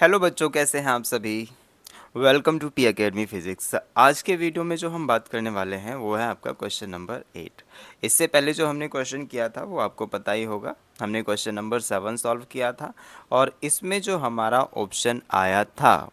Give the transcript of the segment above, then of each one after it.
Hello बच्चों, कैसे हैं आप सभी। Welcome to P academy physics. आज के वीडियो में जो हम बात करने वाले हैं वो है आपका क्वेश्चन नंबर 8। इससे पहले जो हमने क्वेश्चन किया था वो आपको पता ही होगा। हमने क्वेश्चन नंबर 7 सॉल्व किया था और इसमें जो हमारा ऑप्शन आया था,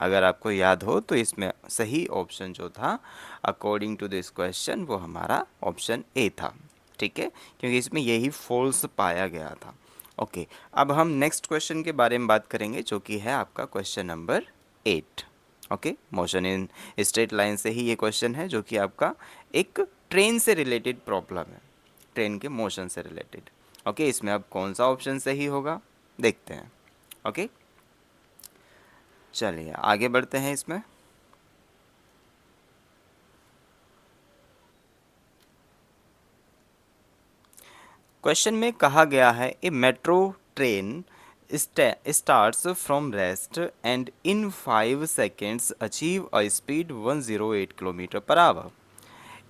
अगर आपको याद हो तो इसमें सही ऑप्शन जो था अकॉर्डिंग टू दिस क्वेश्चन वो हमारा ऑप्शन ए था। ठीक है, क्योंकि इसमें यही फॉल्स पाया गया था। ओके, अब हम नेक्स्ट क्वेश्चन के बारे में बात करेंगे जो कि है आपका question number 8। Okay, motion in straight line से ही ये क्वेश्चन है जो कि आपका एक ट्रेन से रिलेटेड प्रॉब्लम है, ट्रेन के मोशन से रिलेटेड। ओके, इसमें अब कौन सा ऑप्शन सही होगा देखते हैं। ओके, चलिए आगे बढ़ते हैं इसमें। क्वेश्चन में कहा गया है a metro train starts from rest and in 5 seconds achieve a speed 108 kilometre per hour.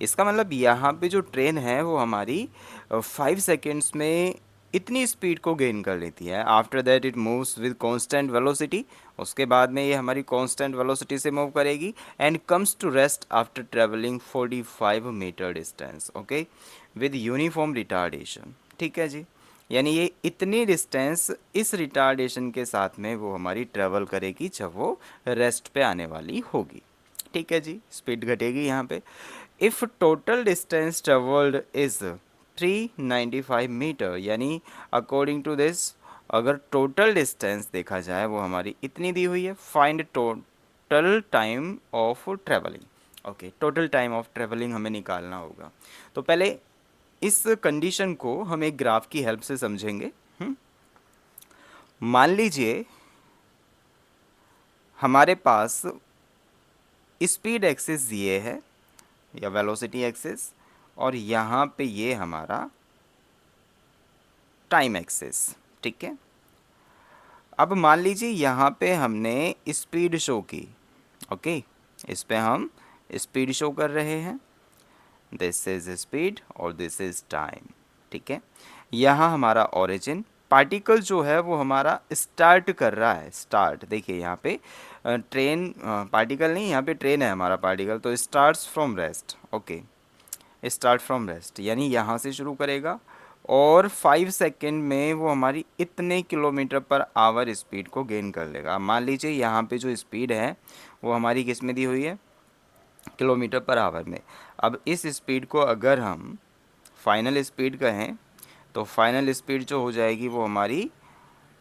इसका मतलब यहाँ पे जो ट्रेन है वो हमारी 5 सेकेंड्स में इतनी स्पीड को गेन कर लेती है। After that it moves with constant velocity. उसके बाद में ये हमारी कांस्टेंट वेलोसिटी से मूव करेगी and comes to rest after travelling 45 metre distance. Okay, with uniform retardation. ठीक है जी, यानी ये इतनी डिस्टेंस इस रिटार्डेशन के साथ में वो हमारी ट्रेवल करेगी जब वो रेस्ट पे आने वाली होगी। ठीक है जी, स्पीड घटेगी यहाँ पे। If total distance travelled is 395 metre, यानी अकॉर्डिंग टू दिस अगर टोटल डिस्टेंस देखा जाए वो हमारी इतनी दी हुई है। Find total time of travelling. Okay, total time of travelling हमें निकालना होगा। तो पहले इस कंडीशन को हम एक ग्राफ की हेल्प से समझेंगे। मान लीजिए हमारे पास स्पीड एक्सिस ये है या वेलोसिटी एक्सिस, और यहाँ पे ये हमारा टाइम एक्सिस। ठीक है, अब मान लीजिए यहाँ पे हमने स्पीड शो की। ओके, इस पे हम स्पीड शो कर रहे हैं। दिस इज स्पीड और दिस इज टाइम। ठीक है, यहाँ हमारा ओरिजिन पार्टिकल जो है वो हमारा स्टार्ट कर रहा है। स्टार्ट देखिए यहाँ पे ट्रेन पार्टिकल नहीं, यहाँ पे ट्रेन है हमारा पार्टिकल, तो starts from rest. Okay, start from rest यानी यहाँ से शुरू करेगा और 5 सेकेंड में वो हमारी इतने किलोमीटर पर आवर स्पीड को गेन कर लेगा। मान लीजिए यहाँ पे जो स्पीड है वो हमारी किस में दी हुई है, किलोमीटर पर आवर में। अब इस स्पीड को अगर हम फाइनल स्पीड कहें तो फाइनल स्पीड जो हो जाएगी वो हमारी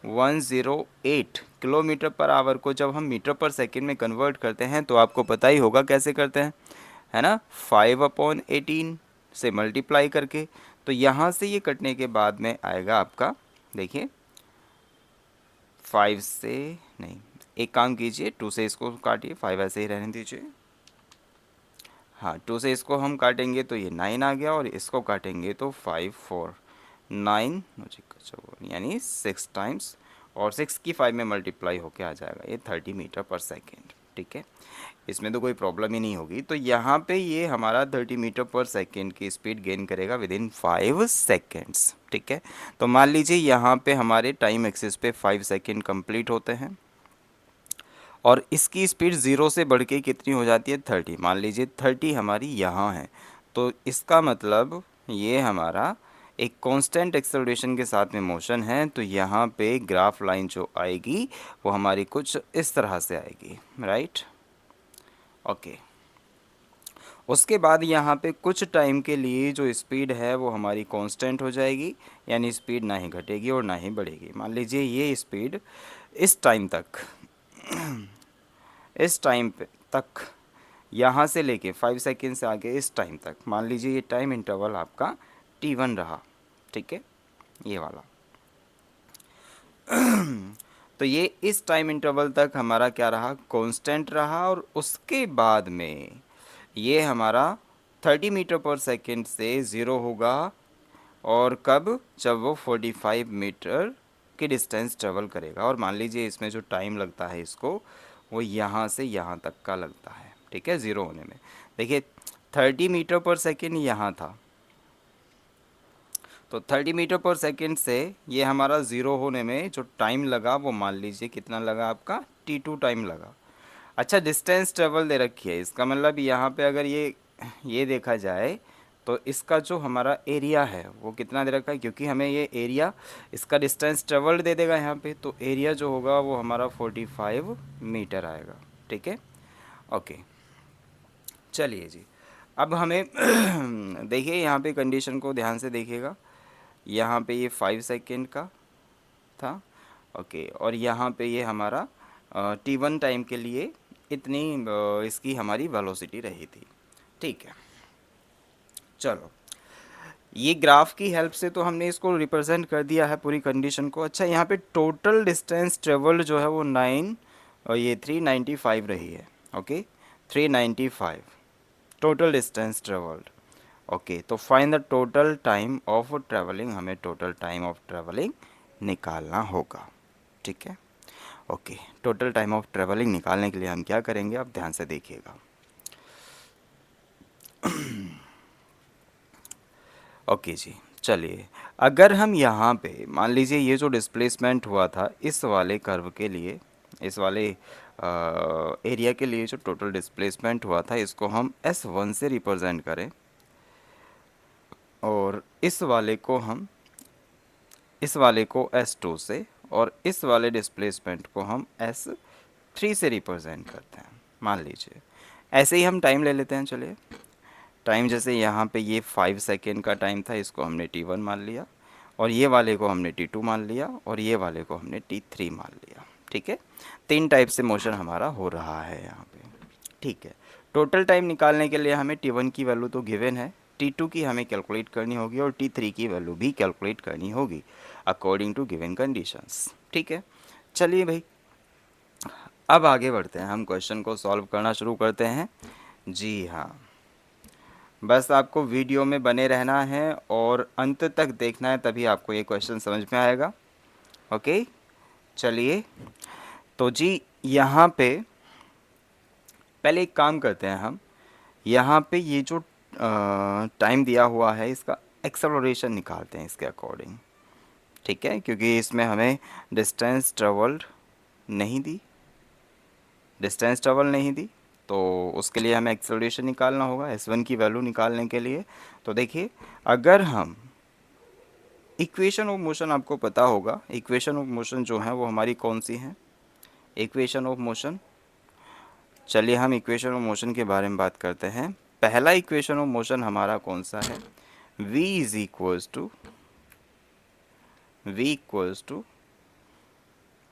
108 किलोमीटर पर आवर को जब हम मीटर पर सेकेंड में कन्वर्ट करते हैं तो आपको पता ही होगा कैसे करते हैं, है ना। 5/18 से मल्टीप्लाई करके, तो यहाँ से ये कटने के बाद में आएगा आपका, देखिए 5 से नहीं, एक काम कीजिए 2 से इसको काटिए, 5 ऐसे ही रहने दीजिए। हाँ, 2 से इसको हम काटेंगे तो ये 9 आ गया और इसको काटेंगे तो 5 4 9 यानी 6 टाइम्स, और 6 की 5 में मल्टीप्लाई होके आ जाएगा ये 30 मीटर पर सेकेंड। ठीक है, इसमें तो कोई प्रॉब्लम ही नहीं होगी। तो यहाँ पे ये हमारा 30 मीटर पर सेकेंड की स्पीड गेन करेगा विद इन 5 सेकेंड्स। ठीक है, तो मान लीजिए यहाँ पे हमारे टाइम एक्सिस पे 5 सेकेंड कंप्लीट होते हैं और इसकी स्पीड 0 से बढ़ के कितनी हो जाती है, 30। मान लीजिए 30 हमारी यहाँ है, तो इसका मतलब ये हमारा एक कांस्टेंट एक्सेलरेशन के साथ में मोशन है। तो यहाँ पे ग्राफ लाइन जो आएगी वो हमारी कुछ इस तरह से आएगी, राइट। ओके, उसके बाद यहाँ पे कुछ टाइम के लिए जो स्पीड है वो हमारी कांस्टेंट हो जाएगी, यानी स्पीड ना ही घटेगी और ना ही बढ़ेगी। मान लीजिए ये स्पीड इस टाइम तक इस टाइम पे तक यहाँ से लेके 5 सेकेंड से आगे इस टाइम तक, मान लीजिए ये टाइम इंटरवल आपका t1 रहा। ठीक है, ये वाला तो ये इस टाइम इंटरवल तक हमारा क्या रहा, कांस्टेंट रहा, और उसके बाद में ये हमारा 30 मीटर पर सेकेंड से ज़ीरो होगा। और कब, जब वो 45 मीटर की डिस्टेंस ट्रेवल करेगा। और मान लीजिए इसमें जो टाइम लगता है इसको, वो यहाँ से यहाँ तक का लगता है। ठीक है, ज़ीरो होने में। देखिए 30 मीटर पर सेकेंड यहाँ था, तो 30 मीटर पर सेकेंड से ये हमारा ज़ीरो होने में जो टाइम लगा वो मान लीजिए कितना लगा आपका, t2 टाइम लगा। अच्छा, डिस्टेंस ट्रेवल दे रखी है, इसका मतलब यहाँ पे अगर ये देखा जाए तो इसका जो हमारा एरिया है वो कितना दे रखा है, क्योंकि हमें ये एरिया इसका डिस्टेंस ट्रेवल्ड दे देगा यहाँ पे, तो एरिया जो होगा वो हमारा 45 मीटर आएगा। ठीक है, ओके। चलिए जी, अब हमें देखिए यहाँ पे कंडीशन को ध्यान से देखिएगा। यहाँ पे ये 5 सेकेंड का था, ओके, और यहाँ पे ये हमारा t1 टाइम के लिए इतनी इसकी हमारी वेलोसिटी रही थी। ठीक है, चलो, ये ग्राफ की हेल्प से तो हमने इसको रिप्रेजेंट कर दिया है पूरी कंडीशन को। अच्छा, यहाँ पे टोटल डिस्टेंस ट्रेवल्ड जो है वो 395 रही है। Okay, 395 total distance travelled. Okay, तो find the total time of travelling, हमें टोटल टाइम ऑफ ट्रेवलिंग निकालना होगा। ठीक है, okay, total time of travelling निकालने के लिए हम क्या करेंगे, आप ध्यान से देखिएगा। ओके जी, चलिए, अगर हम यहाँ पे मान लीजिए ये जो डिस्प्लेसमेंट हुआ था इस वाले कर्व के लिए, इस वाले एरिया के लिए जो टोटल डिस्प्लेसमेंट हुआ था, इसको हम S1 से रिप्रेजेंट करें, और इस वाले को S2 से, और इस वाले डिस्प्लेसमेंट को हम S3 से रिप्रेजेंट करते हैं। मान लीजिए ऐसे ही हम टाइम ले लेते हैं। चलिए, टाइम जैसे यहाँ पे ये 5 सेकेंड का टाइम था, इसको हमने t1 मान लिया, और ये वाले को हमने t2 मान लिया, और ये वाले को हमने t3 मान लिया। ठीक है, 3 टाइप से मोशन हमारा हो रहा है यहाँ पे। ठीक है, टोटल टाइम निकालने के लिए हमें t1 की वैल्यू तो गिवन है, t2 की हमें कैलकुलेट करनी होगी, और t3 की वैल्यू भी कैलकुलेट करनी होगी अकॉर्डिंग टू गिवन कंडीशंस। ठीक है, चलिए भाई, अब आगे बढ़ते हैं, हम क्वेश्चन को सॉल्व करना शुरू करते हैं। जी हाँ, बस आपको वीडियो में बने रहना है और अंत तक देखना है, तभी आपको ये क्वेश्चन समझ में आएगा। ओके, चलिए, तो जी यहाँ पे पहले एक काम करते हैं हम, यहाँ पे ये जो टाइम दिया हुआ है इसका एक्सेलरेशन निकालते हैं इसके अकॉर्डिंग। ठीक है, क्योंकि इसमें हमें डिस्टेंस ट्रेवल्ड नहीं दी, डिस्टेंस ट्रेवल नहीं दी, तो उसके लिए हमें एक्सेलरेशन निकालना होगा S1 की वैल्यू निकालने के लिए। तो देखिए, अगर हम इक्वेशन ऑफ मोशन, आपको पता होगा इक्वेशन ऑफ मोशन जो है वो हमारी कौन सी है, इक्वेशन ऑफ मोशन। चलिए, हम इक्वेशन ऑफ मोशन के बारे में बात करते हैं। पहला इक्वेशन ऑफ मोशन हमारा कौन सा है, v is equals to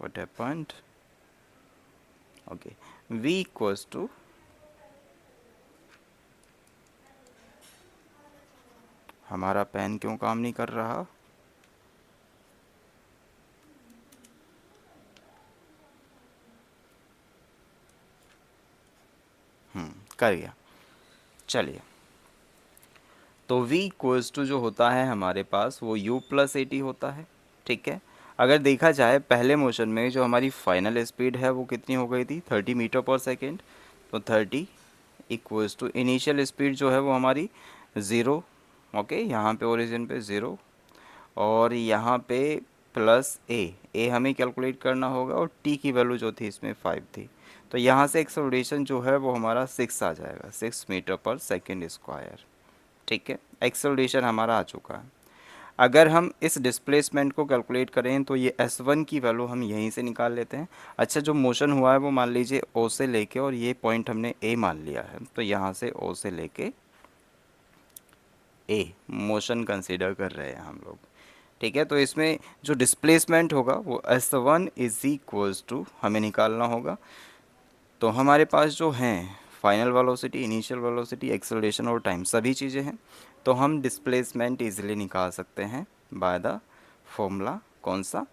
what happened, okay, v equals to, हमारा पेन क्यों काम नहीं कर रहा, कर गया। चलिए, तो v इक्वल्स टू जो होता है हमारे पास वो u प्लस ए टी होता है। ठीक है, अगर देखा जाए पहले मोशन में जो हमारी फाइनल स्पीड है वो कितनी हो गई थी, 30 मीटर पर सेकेंड, तो 30 इक्वल्स टू इनिशियल स्पीड जो है वो हमारी 0, ओके, यहाँ पे ओरिजिन पे 0, और यहाँ पे प्लस ए हमें कैलकुलेट करना होगा, और t की वैल्यू जो थी इसमें 5 थी, तो यहाँ से एक्सेलरेशन जो है वो हमारा 6 आ जाएगा, 6 मीटर पर सेकेंड स्क्वायर। ठीक है, एक्सेलरेशन हमारा आ चुका है। अगर हम इस डिस्प्लेसमेंट को कैलकुलेट करें तो ये S1 की वैल्यू हम यहीं से निकाल लेते हैं। अच्छा, जो मोशन हुआ है वो मान लीजिए O से लेके, और ये पॉइंट हमने A मान लिया है, तो यहाँ से O से लेके A मोशन कंसीडर कर रहे हैं हम लोग। ठीक है, तो इसमें जो डिस्प्लेसमेंट होगा वो S1 इज इक्वल्स टू हमें निकालना होगा। तो हमारे पास जो हैं final velocity, initial velocity, acceleration और टाइम, सभी चीज़ें हैं, तो हम डिस्प्लेसमेंट इजीली निकाल सकते हैं बाय द फॉर्मूला कौन सा,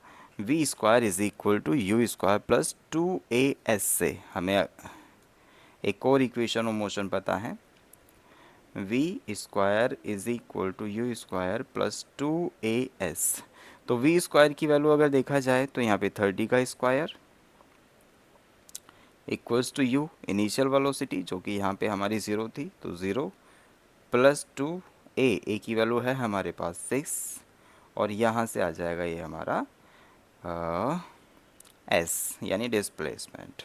v square is equal to u square plus 2as से हमें एक और इक्वेशन ऑफ मोशन पता है, v square is equal to u square plus 2as। तो v स्क्वायर की वैल्यू अगर देखा जाए तो यहाँ पे 30 का square equals to u initial velocity जो कि यहाँ पे हमारी 0 थी, तो 0 प्लस 2 ए की वैल्यू है हमारे पास 6, और यहाँ से आ जाएगा ये हमारा एस यानी डिस्प्लेसमेंट।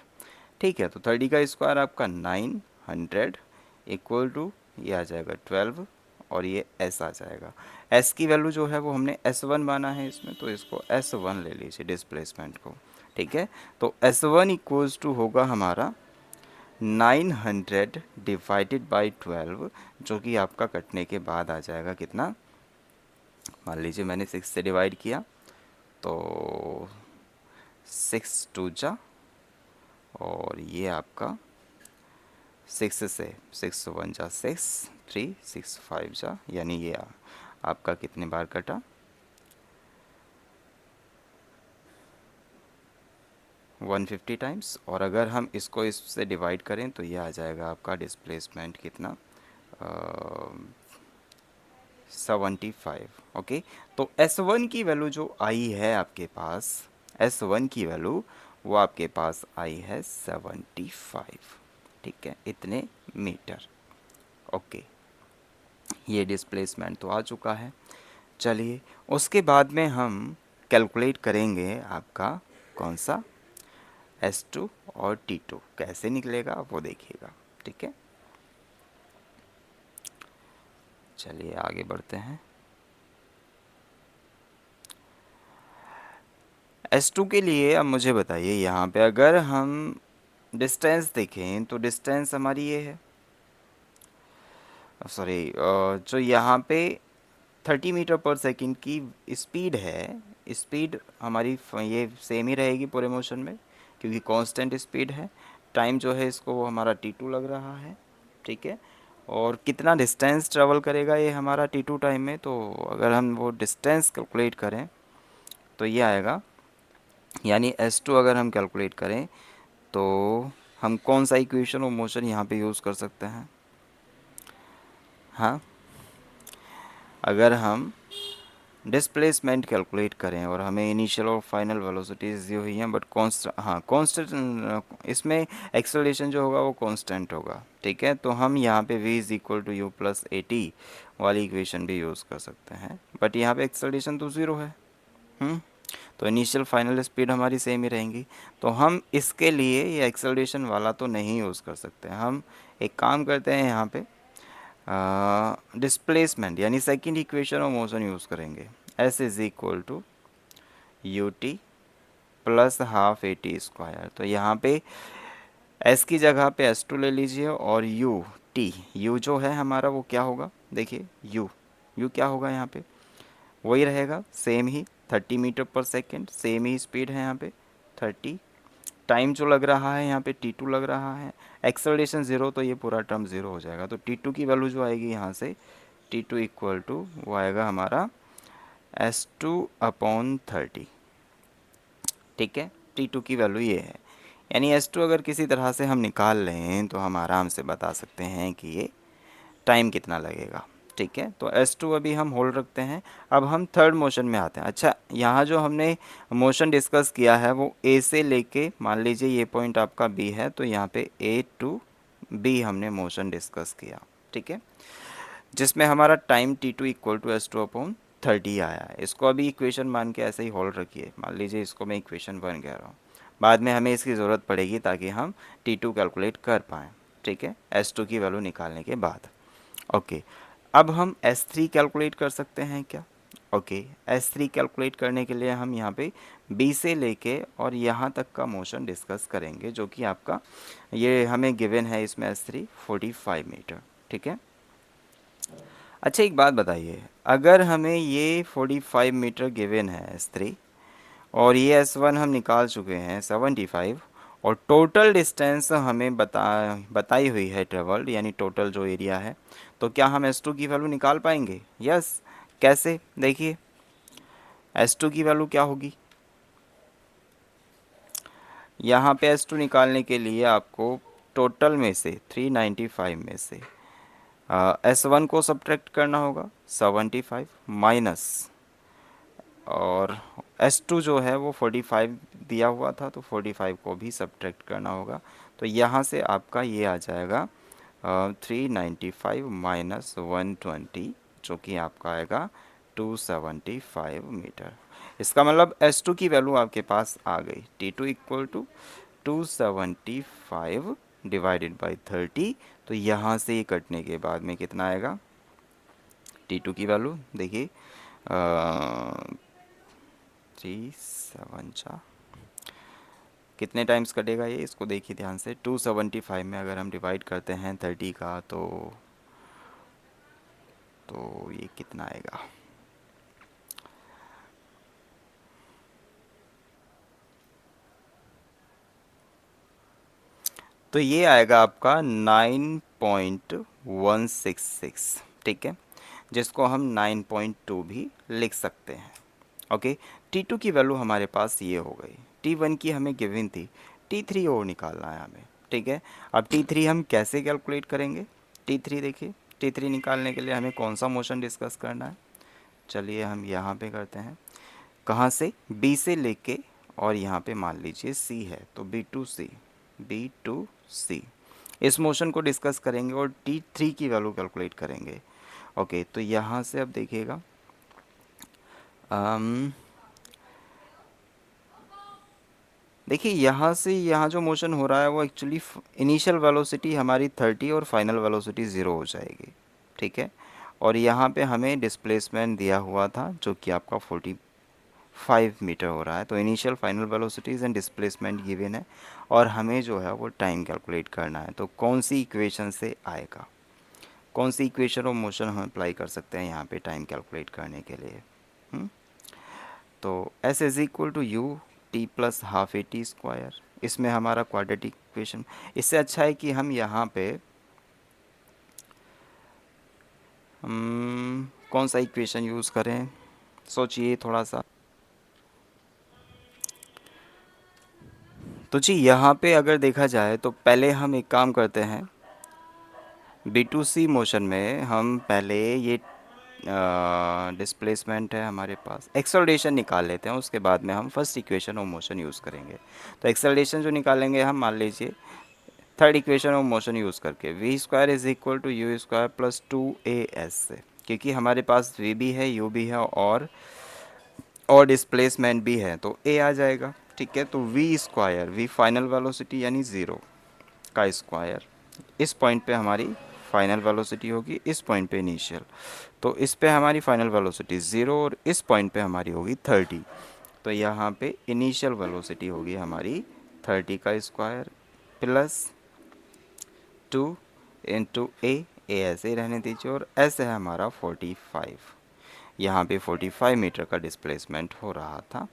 ठीक है, तो 30 का स्क्वायर आपका 900 इक्वल टू ये आ जाएगा 12 और ये एस आ जाएगा। एस की वैल्यू जो है वो हमने S1 माना है इसमें, तो इसको S1 ले लीजिए डिस्प्लेसमेंट को। ठीक है, तो S1 इक्वल्स टू होगा हमारा 900 डिवाइडेड बाई 12, जो कि आपका कटने के बाद आ जाएगा कितना, मान लीजिए मैंने 6 से डिवाइड किया तो 6 टू जा, और ये आपका 6 से 6 1 जा 6 3 6 5 जा, यानी ये आपका कितने बार कटा, 150 टाइम्स। और अगर हम इसको इससे डिवाइड करें तो ये आ जाएगा आपका डिस्प्लेसमेंट कितना, 75। ओके, तो S1 की वैल्यू जो आई है आपके पास, S1 की वैल्यू वो आपके पास आई है 75। ठीक है, इतने मीटर। ओके, ये डिस्प्लेसमेंट तो आ चुका है। चलिए, उसके बाद में हम कैलकुलेट करेंगे आपका कौन सा, S2 और T2 कैसे निकलेगा वो देखिएगा। ठीक है, चलिए आगे बढ़ते हैं। S2 के लिए अब मुझे बताइए, यहाँ पे अगर हम डिस्टेंस देखें तो डिस्टेंस हमारी ये है, सॉरी, जो यहाँ पे 30 मीटर पर सेकंड की स्पीड है, स्पीड हमारी ये सेम ही रहेगी पूरे मोशन में, क्योंकि कांस्टेंट स्पीड है। टाइम जो है इसको वो हमारा T2 लग रहा है। ठीक है, और कितना डिस्टेंस ट्रेवल करेगा ये हमारा T2 टाइम में, तो अगर हम वो डिस्टेंस कैलकुलेट करें तो ये आएगा, यानी S2 अगर हम कैलकुलेट करें तो हम कौन सा इक्वेशन ऑफ मोशन यहाँ पे यूज़ कर सकते हैं। हाँ, अगर हम डिस्प्लेसमेंट कैलकुलेट करें और हमें इनिशियल और फाइनल वेलोसिटीज़ दी हुई हैं, बट कांस्टेंट इसमें एक्सेलरेशन जो होगा वो कांस्टेंट होगा। ठीक है, तो हम यहाँ पे v is equal to u plus AT वाली इक्वेशन भी यूज़ कर सकते हैं, बट यहाँ पे एक्सेलरेशन तो ज़ीरो है। तो इनिशियल फाइनल स्पीड हमारी सेम ही रहेंगी, तो हम इसके लिए ये एक्सेलरेशन वाला तो नहीं यूज़ कर सकते। हम एक काम करते हैं, यहाँ पे डिस्प्लेसमेंट यानी second equation of motion use करेंगे। S is equal to u t plus half AT square. तो यहाँ पे S की जगह पे S2 ले लीजिए, और U जो है हमारा वो क्या होगा, देखिए U क्या होगा यहाँ पे, वही रहेगा सेम ही 30 मीटर पर सेकेंड, सेम ही स्पीड है यहाँ पे 30। टाइम जो लग रहा है यहाँ पे T2 लग रहा है, एक्सेलरेशन ज़ीरो, तो ये पूरा टर्म ज़ीरो हो जाएगा। तो T2 की वैल्यू जो आएगी यहाँ से, T2 इक्वल टू वो आएगा हमारा S2/30। ठीक है, T2 की वैल्यू ये है, यानी S2 अगर किसी तरह से हम निकाल लें तो हम आराम से बता सकते हैं कि ये टाइम कितना लगेगा। ठीक है, तो S2 अभी हम होल्ड रखते हैं। अब हम थर्ड मोशन में आते हैं। अच्छा, यहाँ जो हमने मोशन डिस्कस किया है वो A से लेके, मान लीजिए ये पॉइंट आपका B है, तो यहाँ पे A टू B हमने मोशन डिस्कस किया। ठीक है, जिसमें हमारा time T2 equal to S2/30 आया है। इसको अभी इक्वेशन मान के ऐसे ही होल्ड रखिए, मान लीजिए इसको मैं इक्वेशन 1 कह रहा हूँ, बाद में हमें इसकी ज़रूरत पड़ेगी ताकि हम T2 कैलकुलेट कर पाएँ। ठीक है, S2 की वैल्यू निकालने के बाद। ओके, अब हम S3 कैलकुलेट कर सकते हैं क्या। ओके, S3 कैलकुलेट करने के लिए हम यहाँ पे B से लेके और यहाँ तक का मोशन डिस्कस करेंगे, जो कि आपका ये हमें गिवन है इसमें S3 45 मीटर। ठीक है, अच्छा एक बात बताइए, अगर हमें ये 45 मीटर गिवन है S3, और ये S1 हम निकाल चुके हैं 75, और टोटल डिस्टेंस हमें बताई हुई है ट्रेवल्ड, यानी टोटल जो एरिया है, तो क्या हम S2 की वैल्यू निकाल पाएंगे। यस, कैसे, देखिए S2 की वैल्यू क्या होगी। यहाँ पे S2 निकालने के लिए आपको टोटल में से 395 में से S1 को सब्ट्रैक्ट करना होगा 75 माइनस, और S2 जो है वो 45 दिया हुआ था, तो 45 को भी सब्ट्रैक्ट करना होगा। तो यहाँ से आपका ये आ जाएगा 395 माइनस 120, जो कि आपका आएगा 275 मीटर। इसका मतलब S2 की वैल्यू आपके पास आ गई, T2 equal to 275 divided by 30। तो यहाँ से ये कटने के बाद में कितना आएगा, T2 की वैल्यू देखिए 3 7 कितने टाइम्स कटेगा ये, इसको देखिए ध्यान से। 275 में अगर हम डिवाइड करते हैं 30 का तो ये कितना आएगा, तो ये आएगा आपका 9.166, ठीक है, जिसको हम 9.2 भी लिख सकते हैं। ओके, T2 की वैल्यू हमारे पास ये हो गई, T1 की हमें गिवन थी, T3 और निकालना है हमें, ठीक है। अब T3 हम कैसे कैलकुलेट करेंगे, T3 देखिए, T3 निकालने के लिए हमें कौन सा मोशन डिस्कस करना है, चलिए हम यहाँ पे करते हैं। कहाँ से, B से लेके, और यहाँ पे मान लीजिए C है, तो B2C इस मोशन को डिस्कस करेंगे और T3 की वैल्यू कैलकुलेट करेंगे। ओके, तो यहाँ से अब देखिएगा, देखिए यहाँ से यहाँ जो मोशन हो रहा है वो एक्चुअली इनिशियल वेलोसिटी हमारी 30 और फाइनल वेलोसिटी 0 हो जाएगी, ठीक है। और यहाँ पे हमें डिस्प्लेसमेंट दिया हुआ था जो कि आपका 45 मीटर हो रहा है। तो initial final velocities and displacement given है और हमें जो है वो टाइम कैलकुलेट करना है। तो कौन सी इक्वेशन से आएगा, कौन सी इक्वेशन ऑफ मोशन हम अप्लाई कर सकते हैं यहाँ पे टाइम कैलकुलेट करने के लिए। तो S is equal to u t plus half a t square, इसमें हमारा क्वाड्रेटिक इक्वेशन। इससे अच्छा है कि हम यहाँ पे कौन सा इक्वेशन यूज़ करें, सोचिए थोड़ा सा। तो जी यहाँ पे अगर देखा जाए तो पहले हम एक काम करते हैं, B2C मोशन में हम पहले ये डिस्प्लेसमेंट है हमारे पास, एक्सेलरेशन निकाल लेते हैं, उसके बाद में हम first equation of motion use करेंगे। तो एक्सेलरेशन जो निकालेंगे हम, मान लीजिए third equation of motion use करके, v square is equal to u square plus 2AS से, क्योंकि हमारे पास वी भी है, यू भी है और डिस्प्लेसमेंट भी है, तो ए आ जाएगा, ठीक है। तो v square, v final velocity यानी 0 का स्क्वायर, इस पॉइंट पे हमारी फाइनल वेलोसिटी होगी, इस पॉइंट पे इनिशियल, तो इस पे हमारी फाइनल वेलोसिटी 0 और इस पॉइंट पे हमारी होगी 30। तो यहाँ पे इनिशियल वेलोसिटी होगी हमारी 30 का स्क्वायर प्लस 2 इंटू ए ऐसे ही रहने दीजिए, और ऐसे है हमारा 45, यहाँ पे 45 मीटर का डिस्प्लेसमेंट हो रहा था।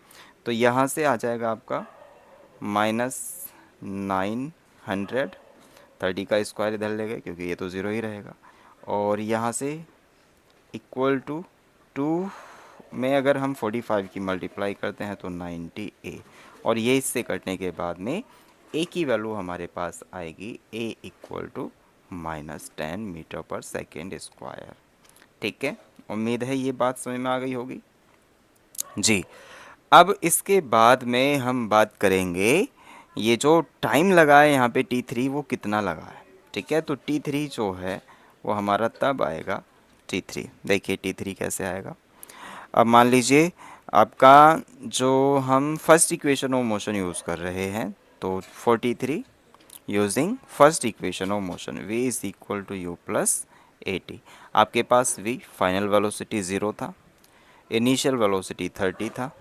तो यहाँ से आ जाएगा आपका -900, 30 का स्क्वायर इधर ले गए क्योंकि ये तो ज़ीरो ही रहेगा, और यहाँ से इक्वल टू 2 में अगर हम 45 की मल्टीप्लाई करते हैं तो 90A, और ये इससे कटने के बाद में A की वैल्यू हमारे पास आएगी A इक्वल टू -10 मीटर पर सेकेंड स्क्वायर, ठीक है। उम्मीद है ये बात समझ में आ गई होगी जी। अब इसके बाद में हम बात करेंगे, ये जो टाइम लगा है यहाँ पे T3 वो कितना लगा है, ठीक है। तो T3 जो है वो हमारा तब आएगा, T3 देखिए T3 कैसे आएगा। अब मान लीजिए आपका जो हम first equation of motion use कर रहे हैं, तो 43 using first equation of motion, v is equal to u plus a t. आपके पास v फाइनल वेलोसिटी 0 था, इनिशियल वेलोसिटी 30 था,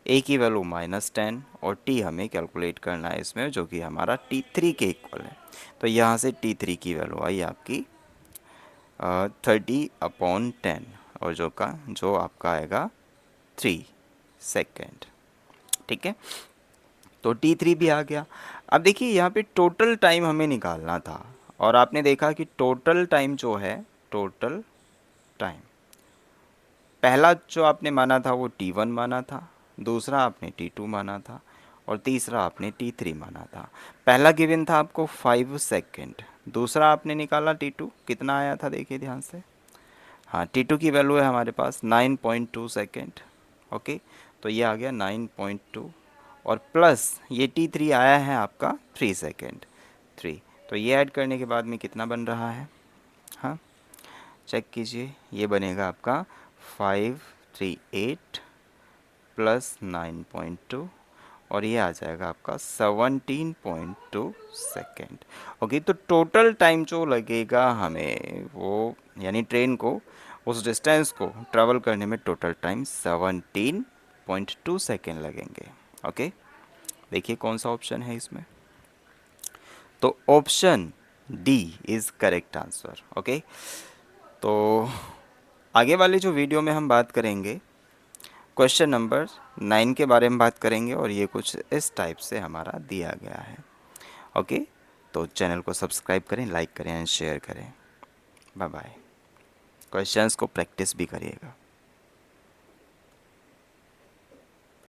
a की वैल्यू -10 और t हमें कैलकुलेट करना है इसमें, जो कि हमारा T3 के इक्वल है। तो यहाँ से T3 की वैल्यू आई आपकी 30/10, और जो आपका आएगा 3 सेकेंड, ठीक है। तो T3 भी आ गया। अब देखिए यहाँ पे टोटल टाइम हमें निकालना था, और आपने देखा कि टोटल टाइम जो है, टोटल टाइम पहला जो आपने माना था वो T1 माना था, दूसरा आपने T2 माना था, और तीसरा आपने T3 माना था। पहला गिवन था आपको 5 सेकेंड, दूसरा आपने निकाला T2 कितना आया था देखिए ध्यान से, हाँ T2 की वैल्यू है हमारे पास 9.2 सेकेंड, ओके। तो ये आ गया 9.2, और प्लस ये T3 आया है आपका 3 सेकेंड, 3। तो ये ऐड करने के बाद में कितना बन रहा है, हाँ चेक कीजिए, ये बनेगा आपका 538 प्लस 9.2 और ये आ जाएगा आपका 17.2 सेकेंड। ओके, तो टोटल टाइम जो लगेगा हमें वो, यानी ट्रेन को उस डिस्टेंस को ट्रैवल करने में टोटल टाइम 17.2 सेकेंड लगेंगे। ओके, देखिए कौन सा ऑप्शन है इसमें। तो option D is correct answer. Okay, तो आगे वाले जो वीडियो में हम बात करेंगे क्वेश्चन नंबर 9 के बारे में बात करेंगे और ये कुछ इस टाइप से हमारा दिया गया है। ओके, तो चैनल को सब्सक्राइब करें, लाइक करें एंड शेयर करें। Bye bye. क्वेश्चंस को प्रैक्टिस भी करिएगा।